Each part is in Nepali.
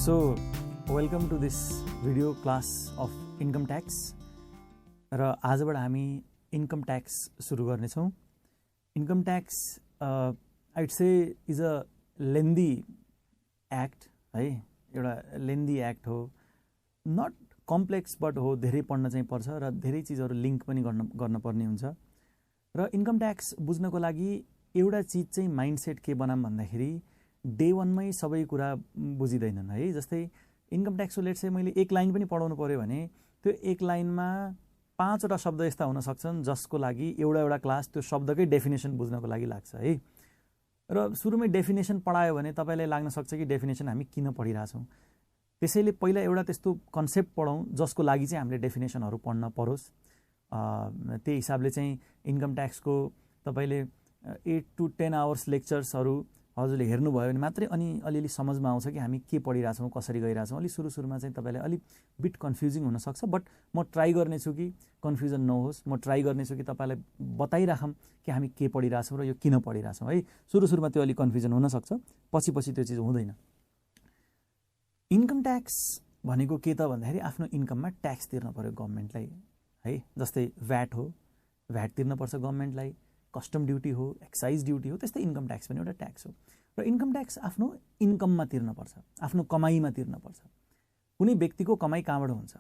So, welcome to this video class of income tax. र आजबाट हामी इन्कम ट्याक्स सुरु गर्नेछौँ। Income tax I would say is a लेन्दी act है, एउटा लेन्दी एक्ट हो, नट कम्प्लेक्स बट हो, धेरै पढ्न चाहिँ पर्छ र धेरै चिजहरू लिङ्क पनि गर्न पर्ने हुन्छ। र इन्कम ट्याक्स बुझ्नको लागि एउटा चिज चाहिँ माइन्डसेट के बनाऊँ भन्दाखेरि डे वानमै सबै कुरा बुझिँदैनन् है। जस्तै इन्कम ट्याक्सको लेट चाहिँ मैले एक लाइन पनि पढाउनु पर्यो भने त्यो एक लाइनमा 5वटा शब्द यस्ता हुन सक्छन् जसको लागि एउटा क्लास त्यो शब्दकै डेफिनेसन बुझ्नको लागि लाग्छ है। र सुरुमै डेफिनेसन पढायो भने तपाईलाई लाग्न सक्छ कि डेफिनेसन हामी किन पढिरहेछौँ। त्यसैले पहिला एउटा त्यस्तो कन्सेप्ट पढौँ जसको लागि चाहिँ हामीले डेफिनेसनहरू पढ्न परोस्। त्यही हिसाबले चाहिँ इन्कम ट्याक्सको तपाईले 8 to 10 आवर्स लेक्चर्सहरू हजुरले हेर्नुभयो भने मात्रै अनि अलिअलि समझमा आउँछ कि हामी के पढिरहेछौँ, कसरी गइरहेछौँ। अलि सुरुमा चाहिँ तपाईलाई अलि बिट कन्फ्युजिङ हुनसक्छ, बट म ट्राई गर्नेछु कि कन्फ्युजन नहोस्। म ट्राई गर्नेछु कि तपाईँलाई बताइराखौँ कि हामी के पढिरहेछौँ र यो किन पढिरहेछौँ है। सुरुमा त्यो अलिक कन्फ्युजन हुनसक्छ, पछि त्यो चिज हुँदैन। इन्कम ट्याक्स भनेको के त भन्दाखेरि आफ्नो इन्कममा ट्याक्स तिर्न पर्यो गभर्मेन्टलाई है। जस्तै भ्याट हो, भ्याट तिर्नुपर्छ गभर्मेन्टलाई, कस्टम ड्युटी हो, एक्साइज ड्युटी हो, त्यस्तै इन्कम ट्याक्स पनि एउटा ट्याक्स हो। र इन्कम ट्याक्स आफ्नो इन्कममा तिर्नुपर्छ, आफ्नो कमाइमा तिर्नुपर्छ। कुनै व्यक्तिको कमाइ कहाँबाट हुन्छ?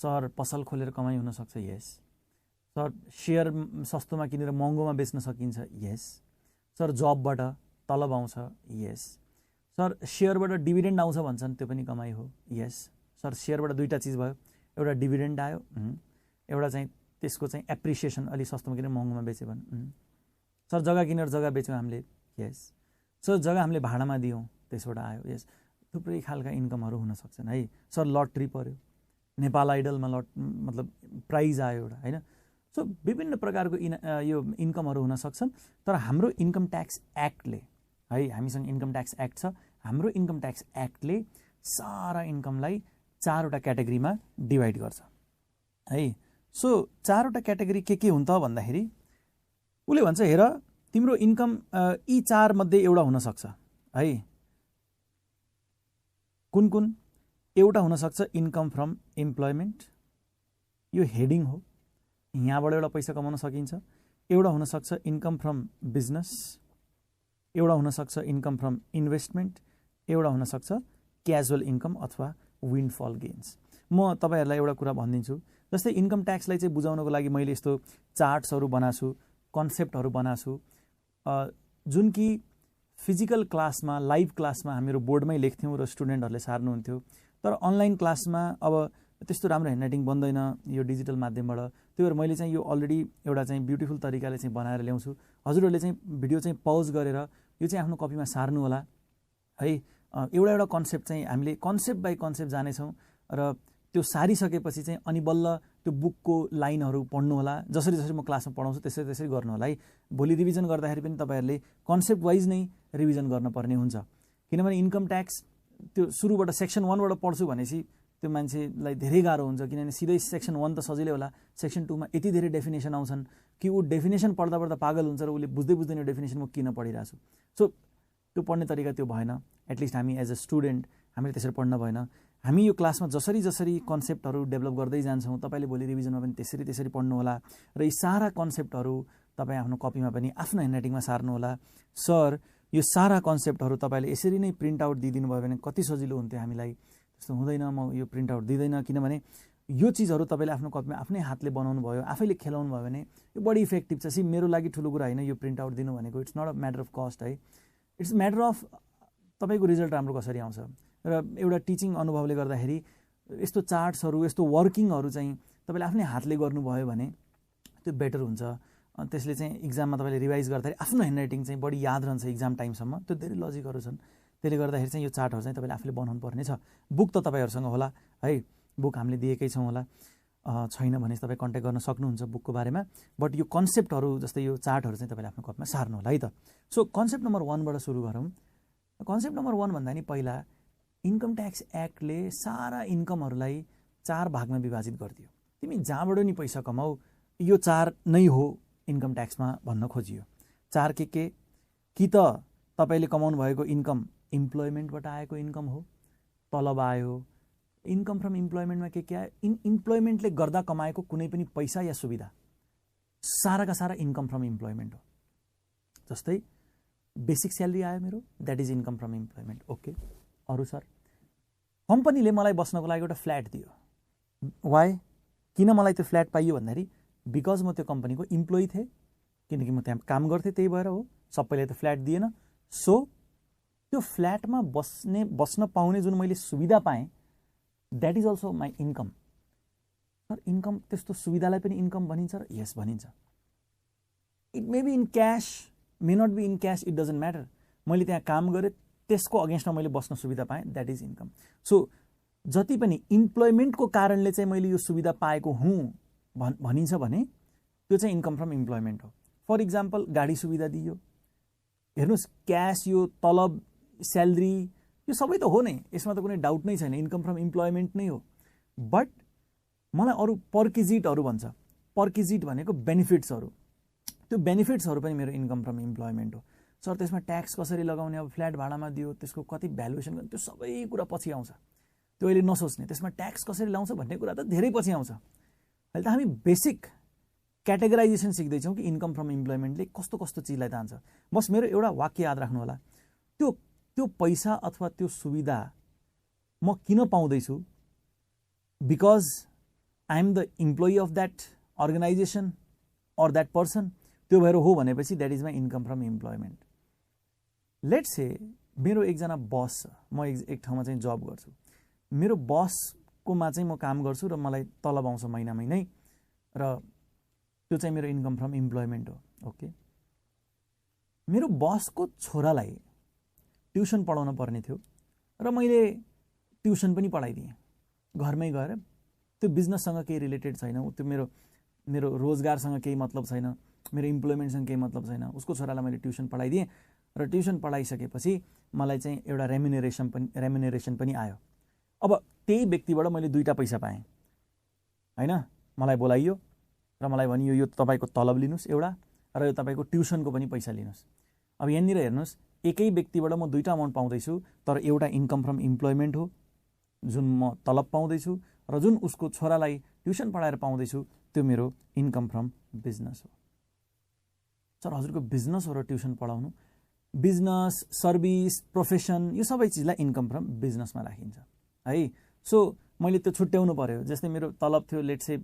सर पसल खोलेर कमाइ हुनसक्छ, यस। सर सेयर सस्तोमा किनेर महँगोमा बेच्न सकिन्छ, यस। सर जबबाट तलब आउँछ, यस। सर सेयरबाट डिभिडेन्ड आउँछ भन्छन्, त्यो पनि कमाइ हो, यस। सर सेयरबाट दुईवटा चिज भयो, एउटा डिभिडेन्ड आयो, एउटा चाहिँ त्यसको चाहिँ एप्रिसिएसन, अलि सस्तोमा किनेर महँगोमा बेच्यो भने। सर जग्गा किनेर जग्गा बेच्यौँ हामीले, यस। सर जग्गा हामीले भाडामा दियौँ, त्यसबाट आयो, यस। थुप्रै खालका इन्कमहरू हुन सक्छन् है। सर लटरी पर्यो, नेपाल आइडलमा मतलब प्राइज आयो एउटा होइन। सो विभिन्न प्रकारको यो इन्कमहरू हुन सक्छन्। तर हाम्रो इन्कम ट्याक्स एक्टले है, हामीसँग इन्कम ट्याक्स एक्ट छ, हाम्रो इन्कम ट्याक्स एक्टले सारा इन्कमलाई 4वटा क्याटेगोरीमा डिभाइड गर्छ है। सो 4वटा क्याटेगोरी के हुन् त भन्दाखेरि उसले भन्छ हेर तिम्रो इन्कम यी 4 मध्ये एउटा हुन सक्छ है। कुन? एउटा हुन सक्छ इन्कम फ्रम इम्प्लोइमेन्ट, यो हेडिङ हो, यहाँबाट एउटा पैसा कमाउन सकिन्छ। एउटा हुन सक्छ इन्कम फ्रम बिजनेस, एउटा हुन सक्छ इन्कम फ्रम इन्भेस्टमेन्ट, एउटा हुन सक्छ क्याजुअल इन्कम अथवा विन्डफल गेन्स। म तपाईहरुलाई एउटा कुरा भनिदिन्छु, जस्तै इन्कम ट्याक्सलाई चाहिँ बुझाउनको लागि मैले यस्तो चार्ट्सहरू बनाछु, कन्सेप्टहरू बनाछु, जुन कि फिजिकल क्लासमा, लाइभ क्लासमा हामीहरू बोर्डमै लेख्थ्यौँ र स्टुडेन्टहरूले सार्नुहुन्थ्यो। तर अनलाइन क्लासमा अब त्यस्तो राम्रो ह्यान्डराइटिङ बन्दैन यो डिजिटल माध्यमबाट। त्यही भएर मैले चाहिँ यो अलरेडी एउटा चाहिँ ब्युटिफुल तरिकाले चाहिँ बनाएर ल्याउँछु। हजुरहरूले चाहिँ भिडियो चाहिँ पज गरेर यो चाहिँ आफ्नो कपीमा सार्नु होला है। एउटा कन्सेप्ट चाहिँ हामीले कन्सेप्ट बाई कन्सेप्ट जानेछौँ र त्यो सारिसकेपछि चाहिँ अनि बल्ल त्यो बुकको लाइनहरू पढ्नु होला। जसरी म क्लासमा पढाउँछु त्यसरी गर्नु होला है। भोलि रिभिजन गर्दाखेरि पनि तपाईहरुले कन्सेप्ट वाइज नै रिभिजन गर्नुपर्ने हुन्छ। किनभने इन्कम ट्याक्स त्यो सुरुबाट सेक्सन 1बाट पढ्छु भनेपछि त्यो मान्छेलाई धेरै गाह्रो हुन्छ, किनभने सिधै सेक्सन 1 त सजिलै होला, सेक्सन 2 मा यति धेरै डेफिनेसन आउँछन् कि ऊ डेफिनेसन पढ्दा पागल हुन्छ र उसले बुझ्दैन डेफिनेसन म किन पढिरहेछु। सो त्यो पढ्ने तरिका त्यो भएन। एटलिस्ट हामी एज अ स्टुडेन्ट हामीले त्यसरी पढ्न भएन। हामी यो क्लासमा जसरी कन्सेप्टहरू डेभलप गर्दै जान्छौँ, तपाईले भोलि रिभिजनमा पनि त्यसरी पढ्नु होला र यी सारा कन्सेप्टहरू तपाईँ आफ्नो कपीमा पनि आफ्नो ह्यान्डराइटिङमा सार्नु होला। सर यो सारा कन्सेप्टहरू तपाईले यसरी नै प्रिन्ट आउट दिइदिनु भयो भने कति सजिलो हुन्थ्यो हामीलाई। त्यस्तो हुँदैन, म यो प्रिन्ट आउट दिँदैन, किनभने यो चिजहरू तपाईँले आफ्नो कपीमा आफ्नै हातले बनाउनु भयो, आफैले खेलाउनु भयो भने यो बढी इफेक्टिभ छ। मेरो लागि ठुलो कुरा होइन यो प्रिन्ट आउट दिनु भनेको। It's not a matter of cost है, इट्स म्याटर अफ तपाईँको रिजल्ट राम्रो कसरी आउँछ। र एउटा टिचिङ अनुभवले गर्दाखेरि यस्तो चार्ट्सहरू, यस्तो वर्किङहरू चाहिँ तपाईँले आफ्नै हातले गर्नुभयो भने त्यो बेटर हुन्छ। त्यसले चाहिँ इक्जाममा तपाईँले रिभाइज गर्दाखेरि आफ्नो ह्यान्डराइटिङ चाहिँ बढी याद रहन्छ इक्जाम टाइमसम्म। त्यो धेरै लजिकहरू छन्, त्यसले गर्दाखेरि चाहिँ यो चार्टहरू चाहिँ तपाईँले आफूले बनाउनु पर्ने छ। बुक त तपाईँहरूसँग होला है, बुक हामीले दिएकै छौँ होला, छैन भने तपाईँ कन्ट्याक्ट गर्न सक्नुहुन्छ बुकको बारेमा। बट यो कन्सेप्टहरू जस्तै यो चार्टहरू चाहिँ तपाईँले आफ्नो कपीमा सार्नु होला है त। सो कन्सेप्ट नम्बर 1बाट सुरु गरौँ। कन्सेप्ट नम्बर 1 भन्दा नि पहिला इन्कम ट्याक्स एक्टले सारा इन्कमहरूलाई 4 भागमा विभाजित गरिदियो। तिमी जहाँबाट नि पैसा कमाऊ यो 4 नै हो इन्कम ट्याक्समा भन्न खोजियो। 4 कि त तपाईँले कमाउनु भएको इन्कम इम्प्लोइमेन्टबाट आएको इन्कम हो, तलब आयो, इन्कम फ्रम इम्प्लोइमेन्टमा के आयो, इम्प्लोइमेन्टले गर्दा कमाएको कुनै पनि पैसा या सुविधा साराका सारा इन्कम फ्रम इम्प्लोइमेन्ट हो। जस्तै बेसिक स्यालेरी आयो मेरो, that is income from employment. Okay, अरू सर, कम्पनीले मलाई बस्नको लागि एउटा फ्ल्याट दियो। वाइ, किन मलाई त्यो फ्ल्याट पाइयो भन्दाखेरि बिकज म त्यो कम्पनीको इम्प्लोइ थिएँ, किनकि म त्यहाँ काम गर्थेँ, त्यही भएर हो। सबैले त फ्ल्याट दिएन। सो त्यो फ्ल्याटमा बस्न पाउने जुन मैले सुविधा पाएँ, that is also my income. Sir income, त्यस्तो सुविधालाई पनि इन्कम भनिन्छ र? यस, भनिन्छ। It may be in cash, may not be in cash, it doesn't matter. मैले त्यहाँ काम गरेँ, त्यसको अगेन्स्टमा मैले बस्न सुविधा पाएँ, द्याट इज इन्कम। सो जति पनि इम्प्लोइमेन्टको कारणले चाहिँ मैले यो सुविधा पाएको हुँ भनिन्छ भने त्यो चाहिँ इन्कम फ्रम इम्प्लोइमेन्ट हो। फर इक्जाम्पल, गाडी सुविधा दियो, हेर्नुहोस्, क्यास, यो तलब, स्यालेरी, यो सबै त हो नै, यसमा त कुनै डाउट नै छैन, इन्कम फ्रम इम्प्लोइमेन्ट नै हो। बट मलाई अरू पर्किजिटहरू भन्छ, पर्किजिट भनेको बेनिफिट्सहरू, त्यो बेनिफिट्सहरू पनि मेरो इन्कम फ्रम इम्प्लोइमेन्ट हो। सर त्यसमा ट्याक्स कसरी लगाउने, अब फ्ल्याट भाडामा दियो, त्यसको कति भ्यालुएसन गर्ने, त्यो सबै कुरा पछि आउँछ, त्यो अहिले नसोच्ने। त्यसमा ट्याक्स कसरी लाउँछ भन्ने कुरा त धेरै पछि आउँछ। अहिले त हामी बेसिक क्याटेगराइजेसन सिक्दैछौँ कि इन्कम फ्रम इम्प्लोइमेन्टले कस्तो कस्तो चिजलाई तान्छ। बस मेरो एउटा वाक्य याद राख्नु होला, त्यो पैसा अथवा त्यो सुविधा म किन पाउँदैछु, because I am the employee of that organisation or that person, त्यो भएर हो भनेपछि that is my income from employment. Let's say मेरो एकजना बस छ, म एक ठाउँमा चाहिँ जब गर्छु, मेरो बसकोमा चाहिँ म काम गर्छु र मलाई तलब आउँछ महिना महिनै, र त्यो चाहिँ मेरो इन्कम फ्रम इम्प्लोइमेन्ट हो। ओके, मेरो बसको छोरालाई ट्युसन पढाउन पर्ने थियो र मैले ट्युसन पनि पढाइदिएँ घरमै गएर। त्यो बिजनेससँग केही रिलेटेड छैन, त्यो मेरो रोजगारसँग केही मतलब छैन, मेरो इम्प्लोइमेन्टसँग केही मतलब छैन। उसको छोरालाई मैले ट्युसन पढाइदिएँ र ट्युसन पढाइसकेपछि मलाई चाहिँ एउटा रेम्युनेरेसन पनि आयो। अब त्यही व्यक्तिबाट मैले दुईवटा पैसा पाएँ होइन। मलाई बोलाइयो र मलाई भनियो यो तपाईँको तलब लिनुहोस् एउटा, र यो तपाईँको ट्युसनको पनि पैसा लिनुहोस्। अब यहाँनिर हेर्नुहोस्, एकै व्यक्तिबाट म दुईवटा अमाउन्ट पाउँदैछु, तर एउटा इन्कम फ्रम इम्प्लोइमेन्ट हो जुन म तलब पाउँदैछु, र जुन उसको छोरालाई ट्युसन पढाएर पाउँदैछु त्यो मेरो इन्कम फ्रम बिजनेस हो। सर हजुरको बिजनेस हो र ट्युसन पढाउनु, बिजनेस, सर्भिस, प्रोफेसन, यो सबै चिजलाई इन्कम फ्रम बिजनेसमा राखिन्छ है। सो मैले त्यो छुट्याउनु पर्यो। जस्तै मेरो तलब थियो, लेट्स से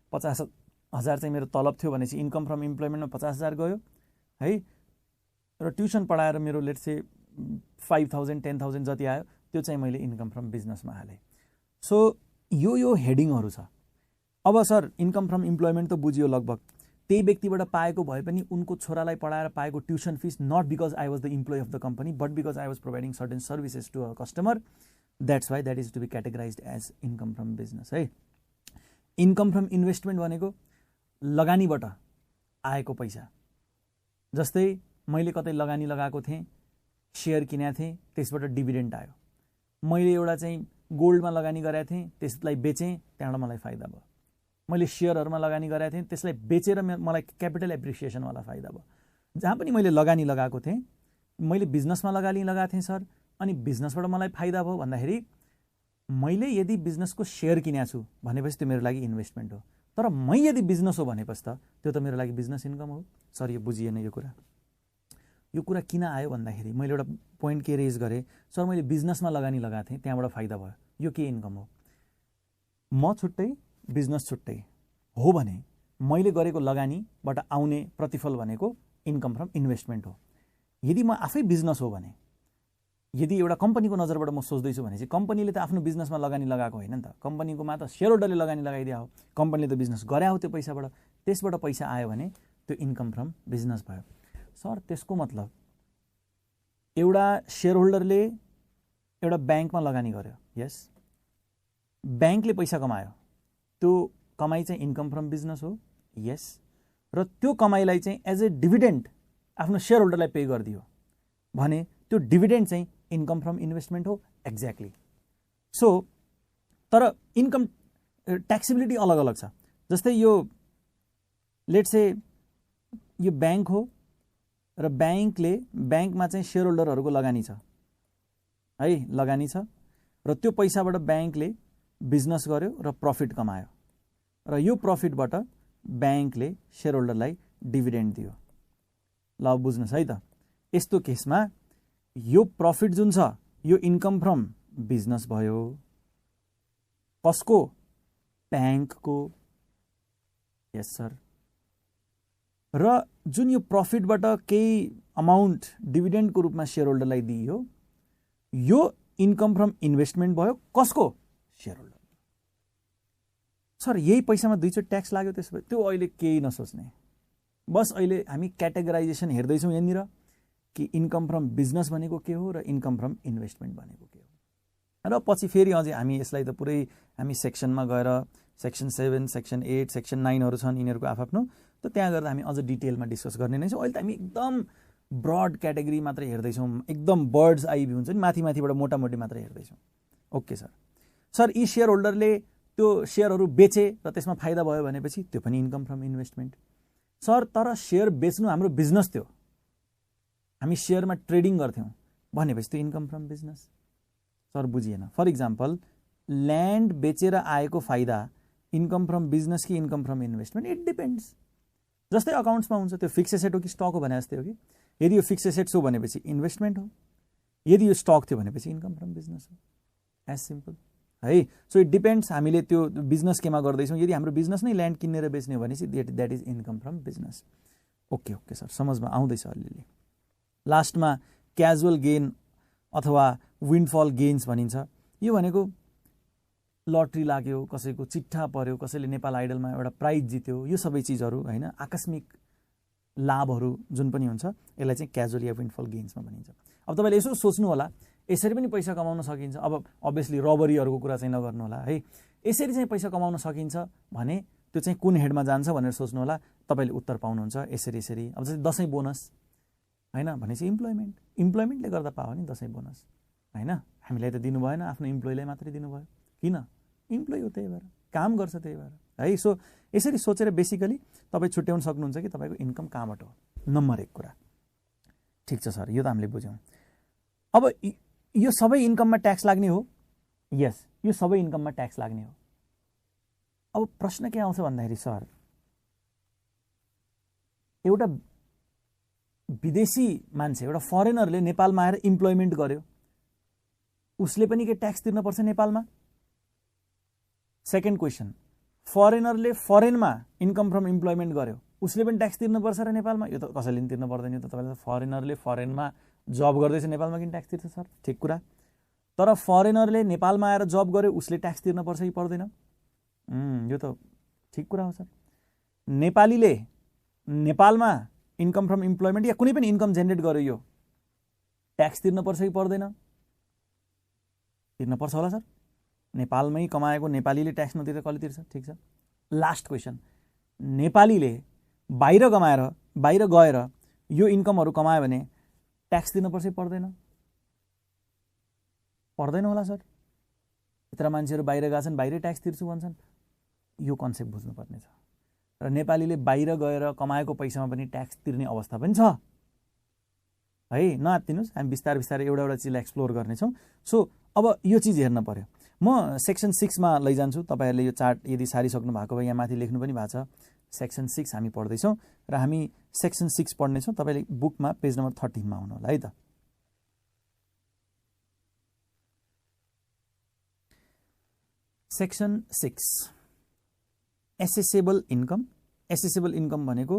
50,000 चाहिँ मेरो तलब थियो भनेपछि इन्कम फ्रम इम्प्लोइमेन्टमा 50,000 गयो है, र ट्युसन पढाएर मेरो लेट्स से 5,000 10,000 जति आयो, त्यो चाहिँ मैले इन्कम फ्रम बिजनेसमा हालेँ। सो यो हेडिङहरू छ। अब सर इन्कम फ्रम इम्प्लोइमेन्ट त बुझियो लगभग, त्यही व्यक्तिबाट पाएको भए पनि उनको छोरालाई पढाएर पाएको tuition fees, not because I was the employee of the company but because I was providing certain services to a customer, that's why that is to be categorised as income from business है। इन्कम फ्रम इन्भेस्टमेन्ट भनेको लगानीबाट आएको पैसा। जस्तै मैले कतै लगानी लगाएको थिएँ, सेयर किनेको थिएँ, त्यसबाट डिभिडेन्ड आयो। मैले एउटा चाहिँ गोल्डमा लगानी गरेको थिएँ, त्यसलाई बेचेँ, त्यहाँबाट मलाई फाइदा भयो। मैले सेयरहरूमा लगानी गरेको थिएँ, त्यसलाई बेचेर मलाई क्यापिटल एप्रिसिएसनवाला फाइदा भयो। जहाँ पनि मैले लगानी लगाएको थिएँ, मैले बिजनेसमा लगानी लगाएको थिएँ सर, अनि बिजनेसबाट मलाई फाइदा भयो भन्दाखेरि मैले यदि बिजनेसको सेयर किनेको छु भनेपछि त्यो मेरो लागि इन्भेस्टमेन्ट हो, तर मै यदि बिजनेस हो भनेपछि त त्यो त मेरो लागि बिजनेस इन्कम हो। सर यो बुझिएन यो कुरा किन आयो भन्दाखेरि मैले एउटा पोइन्ट के रेज गरेँ, सर मैले बिजनेसमा लगानी लगाएको थिएँ, त्यहाँबाट फाइदा भयो, यो के इन्कम हो? म छुट्टै, बिजनेस छुट्टै हो भने मैले गरेको लगानीबाट आउने प्रतिफल भनेको इन्कम फ्रम इन्भेस्टमेन्ट हो। यदि म आफै बिजनेस हो भने, यदि एउटा कम्पनीको नजरबाट म सोच्दैछु भने चाहिँ कम्पनीले त आफ्नो बिजनेसमा लगानी लगाएको होइन नि त, कम्पनीकोमा त सेयर होल्डरले लगानी लगाइदिया हो, कम्पनीले त बिजनेस गरे हो त्यो पैसाबाट, त्यसबाट पैसा आयो भने त्यो इन्कम फ्रम बिजनेस भयो। सर त्यसको मतलब एउटा सेयर होल्डरले एउटा ब्याङ्कमा लगानी गर्यो, यस, ब्याङ्कले पैसा कमायो, त्यो कमाई चाहिँ इन्कम फ्रम बिजनेस हो, यस, र त्यो कमाईलाई चाहिँ एज ए डिभिडेन्ड आफ्नो सेयर होल्डरलाई पे गरिदियो भने त्यो डिभिडेन्ड चाहिँ इन्कम फ्रम इन्भेस्टमेन्ट हो, एक्ज्याक्टली। सो तर इन्कम ट्याक्सेबिलिटी अलग अलग छ। जस्तै यो लेट्स से यो ब्याङ्क हो र ब्याङ्कमा चाहिँ सेयर होल्डरहरूको लगानी छ है, लगानी छ, र त्यो पैसाबाट ब्याङ्कले बिजनेस गर्यो र प्रफिट कमायो र यो प्रफिटबाट ब्याङ्कले शेयर होल्डरलाई डिभिडेन्ड दियो। ल बुझ्नुस् है त, यस्तो केसमा यो प्रफिट जुन छ यो इन्कम फ्रम बिजनेस भयो। कसको? ब्याङ्कको। यस सर। र जुन यो प्रफिटबाट केही अमाउन्ट डिभिडेन्डको रूपमा शेयर होल्डरलाई दिइयो, यो इन्कम फ्रम इन्भेस्टमेन्ट भयो। कसको? Share holder. सर यही पैसामा दुईचोटि ट्याक्स लाग्यो, त्यसो भए त्यो अहिले केही नसोच्ने। बस अहिले हामी क्याटेगराइजेसन हेर्दैछौँ यहाँनिर कि इन्कम फ्रम बिजनेस भनेको के हो र इन्कम फ्रम इन्भेस्टमेन्ट भनेको के हो। र पछि फेरि अझै हामी यसलाई त पुरै हामी सेक्सनमा गएर सेक्सन 7, सेक्सन 8, सेक्सन 9हरू छन् यिनीहरूको आफ्नो, त त्यहाँ गएर हामी अझ डिटेलमा डिस्कस गर्ने नै छौँ। अहिले त हामी एकदम ब्रड क्याटेगोरी मात्रै हेर्दैछौँ, एकदम बर्ड्स आई भ्यू हुन्छ नि, माथिबाट मोटामोटी मात्रै हेर्दैछौँ। Okay sir. सर यी शेयर होल्डरले त्यो शेयरहरू बेचे र त्यसमा फाइदा भयो भनेपछि त्यो पनि इन्कम फ्रम इन्भेस्टमेन्ट। सर तर शेयर बेच्नु हाम्रो बिजनेस थियो, हामी शेयरमा ट्रेडिङ गर्थ्यौँ भनेपछि त्यो इन्कम फ्रम बिजनेस। सर बुझिएन। फर इक्जाम्पल ल्यान्ड बेचेर आएको फाइदा इन्कम फ्रम बिजनेस कि income from investment? It depends. जस्तै अकाउन्ट्समा हुन्छ, त्यो फिक्स एसेट हो कि स्टक हो भने जस्तै हो कि, यदि यो फिक्स एसेट्स हो भनेपछि इन्भेस्टमेन्ट हो, यदि यो स्टक थियो भनेपछि इन्कम फ्रम बिजनेस हो। एज सिम्पल है। सो इट डिपेन्ड्स हामीले त्यो बिजनेस केमा गर्दैछौँ। यदि हाम्रो बिजनेस नै ल्यान्ड किनेर बेच्ने हो भने चाहिँ that is income from business. Okay okay sir, समझमा आउँदैछ अलिअलि। लास्टमा क्याजुअल गेन अथवा विन्डफल गेन्स भनिन्छ। यो भनेको लटरी लाग्यो, कसैको चिट्ठा पर्यो, कसैले नेपाल आइडलमा एउटा प्राइज जित्यो, यो सबै चिजहरू होइन, आकस्मिक लाभहरू जुन पनि हुन्छ यसलाई चाहिँ क्याजुअल या विन्डफल गेन्समा भनिन्छ। अब तपाईँले यसो सोच्नु होला यसरी पनि पैसा कमाउन सकिन्छ। अब अभियसली रबरीहरूको कुरा चाहिँ नगर्नु होला है। यसरी चाहिँ पैसा कमाउन सकिन्छ भने त्यो चाहिँ कुन हेडमा जान्छ भनेर सोच्नु होला। तपाईँले उत्तर पाउनुहुन्छ यसरी यसरी। अब जस्तै दसैँ बोनस होइन भनेपछि इम्प्लोइमेन्टले गर्दा पायो नि दसैँ बोनस होइन। हामीलाई त दिनु भएन, आफ्नो इम्प्लोइलाई मात्रै दिनुभयो। किन? इम्प्लोइ हो, त्यही भएर काम गर्छ, त्यही भएर है। सो यसरी सोचेर बेसिकली तपाईँ छुट्याउन सक्नुहुन्छ कि तपाईँको इन्कम कहाँबाट हो। नम्बर 1 कुरा ठिक छ सर, यो त हामीले बुझ्यौँ। अब यो सबै इन्कममा ट्याक्स लाग्ने हो? यस, यो सबै इन्कममा ट्याक्स लाग्ने हो। अब प्रश्न के आउँछ भन्दाखेरि सर एउटा विदेशी मान्छे, एउटा फरेनरले नेपालमा आएर इम्प्लोइमेन्ट गर्यो, उसले पनि के ट्याक्स तिर्नुपर्छ नेपालमा? सेकेन्ड क्वेसन, फरेनरले फरेनमा इन्कम फ्रम इम्प्लोइमेन्ट गर्यो, उसले पनि ट्याक्स तिर्नुपर्छ र नेपालमा? यो त कसैले पनि तिर्नु पर्दैन। यो त तपाईँलाई फरेनरले फरेनमा जब गर्दैछ नेपालमा किन ट्याक्स तिर्छ सर? ठिक कुरा। तर फरेनरले नेपालमा आएर जब गर्यो उसले ट्याक्स तिर्नुपर्छ कि पर्दैन? यो त ठिक कुरा हो सर। नेपालीले नेपालमा इन्कम फ्रम इम्प्लोइमेन्ट या कुनै पनि इन्कम जेनेरेट गर्यो, यो ट्याक्स तिर्नुपर्छ कि पर्दैन? तिर्नुपर्छ होला सर। नेपालमै कमाएको नेपालीले ट्याक्स नतिर्दा कसले तिर्छ? ठिक छ। लास्ट क्वेसन, नेपालीले बाहिर कमाएर बाहिर गएर यो इन्कमहरू कमायो भने ट्याक्स तिर्नुपर्छ कि पर्दैन? पर्दैन होला सर। यत्र मान्छेहरू बाहिर गएछन्, बाहिरै ट्याक्स तिर्छु भन्छन्। यो कन्सेप्ट बुझ्नुपर्ने छ। र नेपालीले बाहिर गएर कमाएको पैसामा पनि ट्याक्स तिर्ने अवस्था पनि छ है। नआत्तिनुस्, हामी बिस्तारै बिस्तारै एउटा एउटा चिजलाई एक्सप्लोर गर्नेछौँ। सो अब यो चिज हेर्न पर्यो। म सेक्सन 6मा लैजान्छु। तपाईँहरूले यो चार्ट यदि सारिसक्नु भएको भए यहाँ माथि लेख्नु पनि भएको छ। सेक्सन 6 हामी पढ्दैछौँ र हामी सेक्सन 6 पढ्नेछौँ। तपाईँले बुकमा पेज नम्बर 13मा आउनु होला है त। Section 6 accessible income. Accessible income भनेको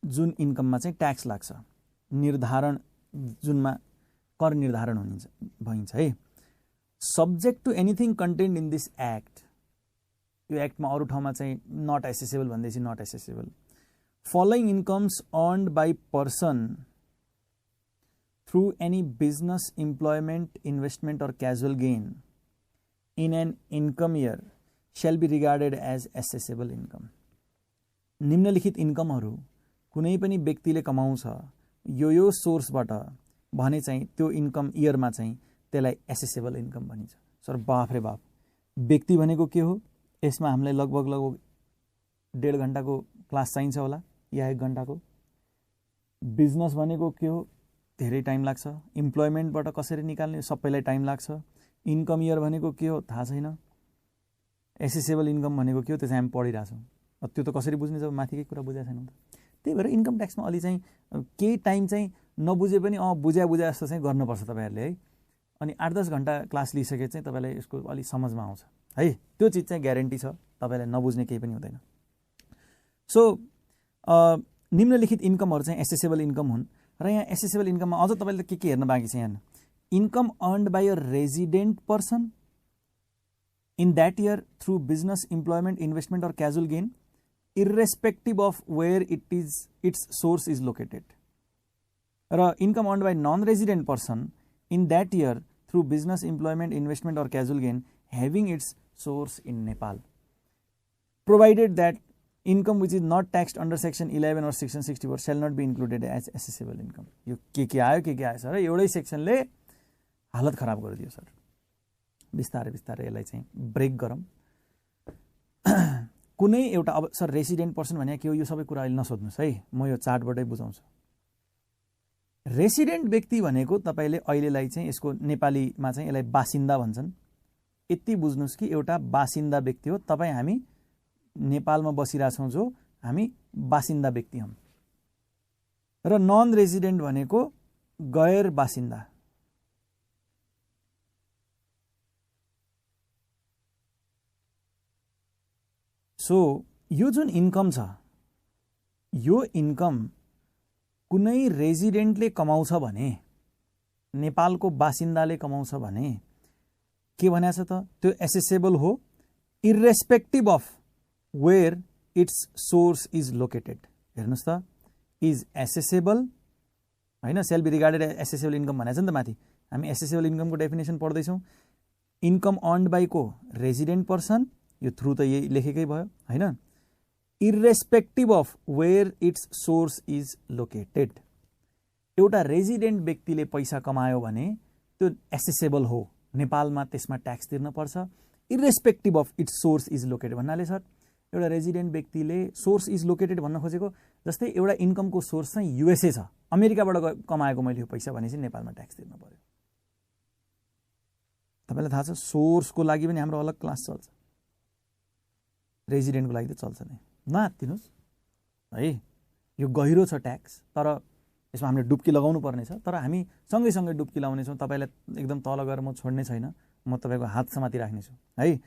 जुन इन्कममा चाहिँ ट्याक्स लाग्छ, निर्धारण जुनमा कर निर्धारण भइन्छ है। Subject to anything contained in this act. यो एक्टमा अरू ठाउँमा चाहिँ नट एसेसेबल भन्दैछ, not assessable. Following incomes earned by person through any business, employment, investment और casual gain in an income year shall be regarded as assessable income। निम्नलिखित इन्कमहरू कुनै पनि व्यक्तिले कमाउँछ यो सोर्सबाट भने चाहिँ त्यो इन्कम इयरमा चाहिँ त्यसलाई एसेसेबल इन्कम भनिन्छ। सर बाफ रे बाफ, व्यक्ति भनेको के हो? यसमा हामीलाई लगभग 1.5 घण्टाको क्लास चाहिन्छ होला या 1 घण्टाको। बिजनेस भनेको के हो? धेरै टाइम लाग्छ, इम्प्लोइमेन्टबाट कसरी निकाल्ने सबैलाई टाइम लाग्छ, इन्कम इयर भनेको के हो थाहा छैन, एसेसेबल इन्कम भनेको के हो त्यो चाहिँ हामी पढिरहेछौँ, त्यो त कसरी बुझ्ने जब माथिकै कुरा बुझाएको छैनौँ त। त्यही भएर इन्कम ट्याक्समा अलि चाहिँ केही टाइम चाहिँ नबुझे पनि बुझ्या जस्तो चाहिँ गर्नुपर्छ तपाईँहरूले है। अनि 8-10 घन्टा क्लास लिइसके चाहिँ तपाईँलाई यसको अलि समझमा आउँछ है, त्यो चिज चाहिँ ग्यारेन्टी छ, तपाईँलाई नबुझ्ने केही पनि हुँदैन। सो निम्नलिखित इन्कमहरू चाहिँ एसेसेबल इन्कम हुन् र यहाँ एसेसेबल इन्कममा अझ तपाईँले के हेर्न बाँकी छ यहाँ, income earned by a resident person in that year through business, employment, investment or casual gain irrespective of where its source is located. र income earned by non-resident person in that year through business, employment, investment or casual gain having its source in Nepal, provided that income which is not taxed under section 11 or section 64 shall not be included as assessable income. यो के आयो सर, एउटै सेक्सनले हालत खराब गरिदियो सर। बिस्तारै बिस्तारै यसलाई चाहिँ ब्रेक गरौँ। कुनै एउटा अब सर रेसिडेन्ट पर्सन भने के हो यो सबै कुरा अहिले नसोध्नुहोस् है, म यो चार्टबाटै बुझाउँछु। रेसिडेन्ट व्यक्ति भनेको तपाईँले अहिलेलाई चाहिँ यसको नेपालीमा चाहिँ यसलाई बासिन्दा भन्छन्। यति बुझ्नुहोस् कि एउटा बासिन्दा व्यक्ति हो, तपाईँ हामी नेपालमा बसिरहेछौँ जो हामी बासिन्दा व्यक्ति हौँ, र नन रेसिडेन्ट भनेको गैर बासिन्दा। सो यो जुन इन्कम छ, यो इन्कम कुनै रेजिडेन्टले कमाउँछ भने, नेपालको बासिन्दाले कमाउँछ भने के भनेछ त, त्यो एसेसेबल हो irrespective of where its source is located. हेर्नुहोस् त, इज एसेसेबल होइन, shall be regarded assessable income भनेको छ नि त माथि। हामी एसेसेबल इन्कमको डेफिनेसन पढ्दैछौँ। इन्कम अर्न्ड बाई को रेजिडेन्ट पर्सन, यो थ्रु त यही लेखेकै भयो होइन, irrespective of where its source is located. एउटा रेजिडेन्ट व्यक्तिले पैसा कमायो भने त्यो एसेसेबल हो, नेपालमा त्यसमा ट्याक्स तिर्न पर्छ, irrespective of its source is located भन्नाले सर एउटा रेजिडेन्ट व्यक्तिले सोर्स इज लोकेटेड भन्न खोजेको जस्तै एउटा इन्कमको सोर्स चाहिँ युएसए छ, अमेरिकाबाट कमाएको मैले यो पैसा भने चाहिँ नेपालमा ट्याक्स तिर्न पर्यो। तपाईँलाई थाहा छ सोर्सको लागि पनि हाम्रो अलग क्लास चल्छ, रेजिडेन्टको लागि त चल्छ नै, नआत्तिनुहोस् है। यो गहिरो छ ट्याक्स, तर यसमा हामीले डुब्की लगाउनु पर्ने छ, तर हामी सँगै डुब्की लगाउनेछौँ। तपाईँलाई एकदम तल गएर म छोड्ने छैन, म तपाईँको हात समाति राख्नेछु है।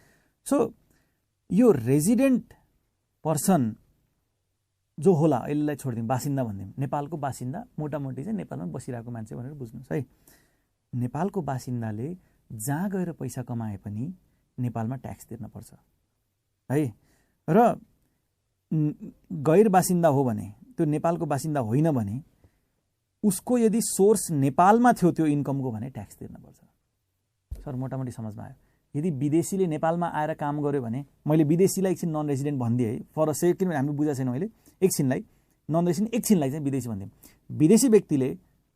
सो यो रेजिडेन्ट पर्सन जो होला, यसलाई छोडिदिउँ, बासिन्दा भनिदिउँ, नेपालको बासिन्दा, मोटामोटी चाहिँ नेपालमा बसिरहेको मान्छे भनेर बुझ्नुहोस् है। नेपालको बासिन्दाले जहाँ गएर पैसा कमाए पनि नेपालमा ट्याक्स तिर्न पर्छ है। र गैर बासिन्दा हो भने, त्यो नेपालको बासिन्दा होइन भने, उसको यदि सोर्स नेपालमा थियो त्यो इन्कमको भने ट्याक्स तिर्न पर्छ। सर मोटामोटी समझमा आयो। यदि विदेशीले नेपालमा आएर काम गर्यो भने, मैले विदेशीलाई एकछिन नन रेजिडेन्ट भनिदिएँ है, फर अ सेकेन्ड हामीले बुझाएको छैनौँ अहिले, एकछिनलाई नन रेजिडेन्ट, एकछिनलाई चाहिँ विदेशी भनिदिउँ। विदेशी व्यक्तिले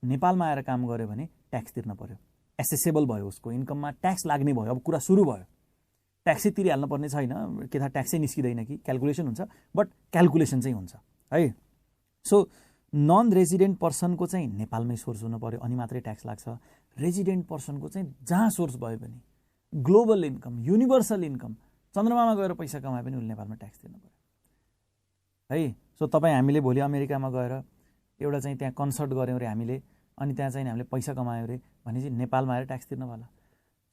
नेपालमा आएर काम गर्यो भने ट्याक्स तिर्न पर्यो, एसेसेबल भयो, उसको इन्कममा ट्याक्स लाग्ने भयो। अब कुरा सुरु भयो, ट्याक्सै तिरिहाल्नु पर्ने छैन, के थाहा ट्याक्सै निस्किँदैन कि क्यालकुलेसन हुन्छ, बट क्यालकुलेसन चाहिँ हुन्छ है। सो नन रेजिडेन्ट पर्सनको चाहिँ नेपालमै सोर्स हुनु पर्यो अनि मात्रै ट्याक्स लाग्छ। रेजिडेन्ट पर्सनको चाहिँ जहाँ सोर्स भयो पनि, ग्लोबल इन्कम, युनिभर्सल इन्कम, चन्द्रमामा गएर पैसा कमाए पनि उसले नेपालमा ट्याक्स तिर्नु पर्यो है। सो तपाईँ हामीले भोलि अमेरिकामा गएर एउटा चाहिँ त्यहाँ कन्सर्ट गऱ्यौँ रे हामीले, अनि त्यहाँ चाहिँ हामीले पैसा कमायो रे भने चाहिँ नेपालमा आएर ट्याक्स तिर्नु होला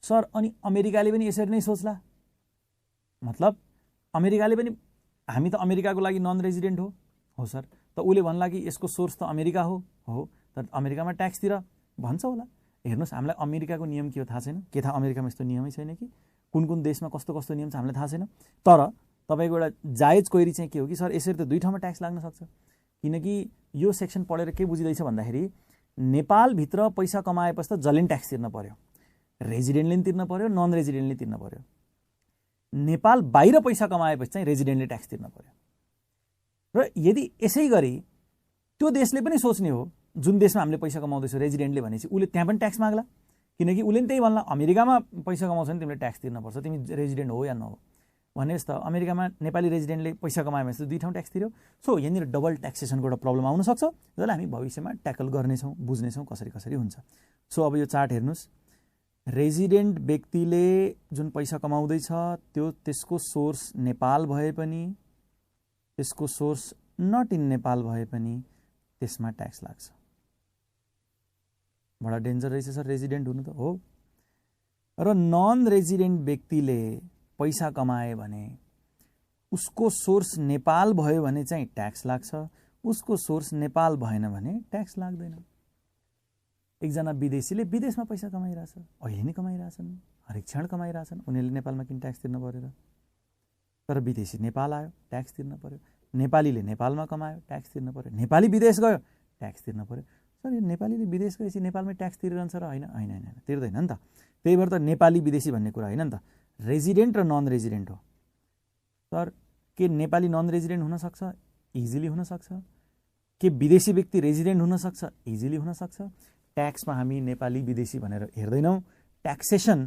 सर। अनि अमेरिकाले पनि यसरी नै सोच्ला, मतलब अमेरिकाले पनि हामी त अमेरिकाको लागि नन रेजिडेन्ट हो सर, त उसले भन्ला कि यसको सोर्स त अमेरिका हो, तर अमेरिकामा ट्याक्स तिर भन्छ होला। हेर्नुहोस्, हामीलाई अमेरिकाको नियम के हो थाहा छैन, के थाहा अमेरिकामा यस्तो नियमै छैन कि, कुन देशमा कस्तो कस्तो नियम छ हामीलाई थाहा छैन। तर तपाईँको एउटा जायज क्वेरी चाहिँ के हो कि सर यसरी त दुई ठाउँमा ट्याक्स लाग्न सक्छ, किनकि यो सेक्सन पढेर के बुझिँदैछ भन्दाखेरि नेपालभित्र पैसा कमाएपछि त जसले ट्याक्स तिर्न पर्यो, रेजिडेन्टले पनि तिर्न पर्यो, नन रेजिडेन्टले तिर्न पर्यो। नेपाल बाहिर पैसा कमाएपछि चाहिँ रेजिडेन्टले ट्याक्स तिर्न पर्यो। र यदि यसै गरी त्यो देशले पनि सोच्ने हो, जुन देशमा हामीले पैसा कमाउँदैछौँ रेजिडेन्टले भनेपछि उसले त्यहाँ पनि ट्याक्स माग्ला, किनकि उसले पनि त्यही भन्ला अमेरिकामा पैसा कमाउँछ भने तिमीले ट्याक्स तिर्न पर्छ, तिमी रेजिडेन्ट हो या नहो। भनेस् त अमेरिकामा नेपाली रेजिडेन्टले पैसा कमायो भने चाहिँ 2 ठाउँ ट्याक्स तिर्यो। सो यहाँनिर डबल ट्याक्सेसनको एउटा प्रब्लम आउन सक्छ, जसलाई हामी भविष्यमा ट्याकल गर्नेछौँ, बुझ्नेछौँ कसरी कसरी हुन्छ। सो अब यो चार्ट हेर्नुहोस्, रेजिडेन्ट व्यक्तिले जुन पैसा कमाउँदैछ त्यसको सोर्स नेपाल भए पनि, त्यसको सोर्स नट इन नेपाल भए पनि त्यसमा ट्याक्स लाग्छ। बडा डेन्जर रहेछ सर रेजिडेन्ट हुनु त हो। र नन रेजिडेन्ट व्यक्तिले पैसा कमाए भने उसको सोर्स नेपाल भयो भने चाहिँ ट्याक्स लाग्छ, उसको सोर्स नेपाल भएन भने ट्याक्स लाग्दैन। एकजना विदेशीले विदेशमा पैसा कमाइरहेछ, अहिले नै कमाइरहेछन्, हरेक क्षण कमाइरहेछन्, उनीहरूले नेपालमा किन ट्याक्स तिर्न पर्यो र? तर विदेशी नेपाल आयो ट्याक्स तिर्न पर्यो, नेपालीले नेपालमा कमायो ट्याक्स तिर्न पर्यो, नेपाली विदेश गयो ट्याक्स तिर्न पर्यो। सर यो नेपालीले विदेश गएपछि नेपालमै ट्याक्स तिरिरहन्छ र? होइन होइन होइन, तिर्दैन नि त। त्यही भएर त नेपाली विदेशी भन्ने कुरा होइन नि त, रेजिडेन्ट र नन रेजिडेन्ट हो। सर के नेपाली नन रेजिडेन्ट हुनसक्छ? इजिली हुनसक्छ। के विदेशी व्यक्ति रेजिडेन्ट हुनसक्छ? इजिली हुनसक्छ। ट्याक्समा हामी नेपाली विदेशी भनेर हेर्दैनौँ, ट्याक्सेसन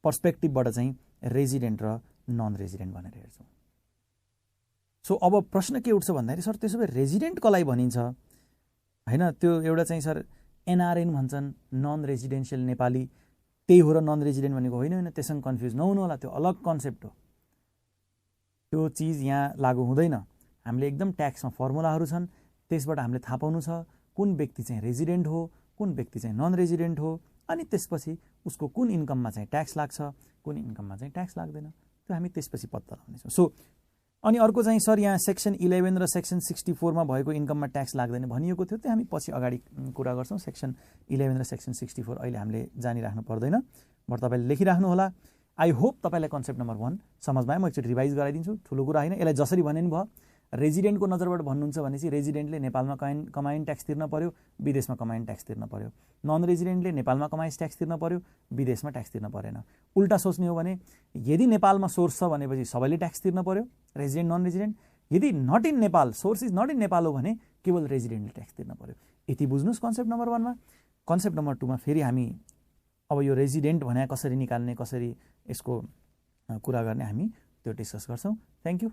पर्सपेक्टिभबाट चाहिँ रेजिडेन्ट र नन रेजिडेन्ट भनेर हेर्छौँ। सो अब प्रश्न के उठ्छ भन्दाखेरि सर त्यसो भए रेजिडेन्ट कसलाई भनिन्छ होइन? त्यो एउटा चाहिँ सर एनआरएन भन्छन्, नन रेजिडेन्सियल नेपाली, त्यही हो र नन रेजिडेन्ट भनेको होइन। होइन, त्यससँग कन्फ्युज नहुनु होला, त्यो अलग कन्सेप्ट हो, त्यो चिज यहाँ लागू हुँदैन। हामीले एकदम ट्याक्समा फर्मुलाहरू छन्, त्यसबाट हामीले थाहा पाउनु छ कुन व्यक्ति चाहिँ रेजिडेन्ट हो, कुन व्यक्ति चाहिँ नन रेजिडेन्ट हो, अनि त्यसपछि उसको कुन इन्कममा चाहिँ ट्याक्स लाग्छ, कुन इन्कममा चाहिँ ट्याक्स लाग्दैन, त्यो हामी त्यसपछि पत्ता लगाउनेछौँ। सो अनि अर्को चाहिँ सर यहाँ सेक्सन 11 र सेक्सन 64 मा भएको इन्कममा ट्याक्स लाग्दैन भनिएको थियो, त्यो हामी पछि अगाडि कुरा गर्छौँ। सेक्सन 11 र सेक्सन 64 अहिले हामीले जानिराख्नु पर्दैन, बट तपाईँले लेखिराख्नु होला। आई होप तपाईँलाई कन्सेप्ट नम्बर 1 समझमा आयो। म एकचोटि रिभाइज गराइदिन्छु, ठुलो कुरा होइन। यसलाई जसरी भने नि भयो, रेजिडेन्टको नजरबाट भन्नुहुन्छ भनेपछि रेजिडेन्टले नेपालमा कमाइन ट्याक्स तिर्न पर्यो, विदेशमा कमाइन ट्याक्स तिर्न पर्यो। नन रेजिडेन्टले नेपालमा कमाइन ट्याक्स तिर्न पर्यो, विदेशमा ट्याक्स तिर्न परेन। उल्टा सोच्ने हो भने यदि नेपालमा सोर्स छ भनेपछि सबैले ट्याक्स तिर्न पर्यो, रेजिडेन्ट नन रेजिडेन्ट। यदि not in Nepal, source is not in Nepal हो भने केवल रेजिडेन्टले ट्याक्स तिर्न पर्यो। यति बुझ्नुहोस् कन्सेप्ट नम्बर 1 मा। कन्सेप्ट नम्बर 2 मा फेरि हामी अब यो रेजिडेन्ट भने कसरी निकाल्ने, कसरी यसको कुरा गर्ने हामी त्यो डिस्कस गर्छौँ। Thank you.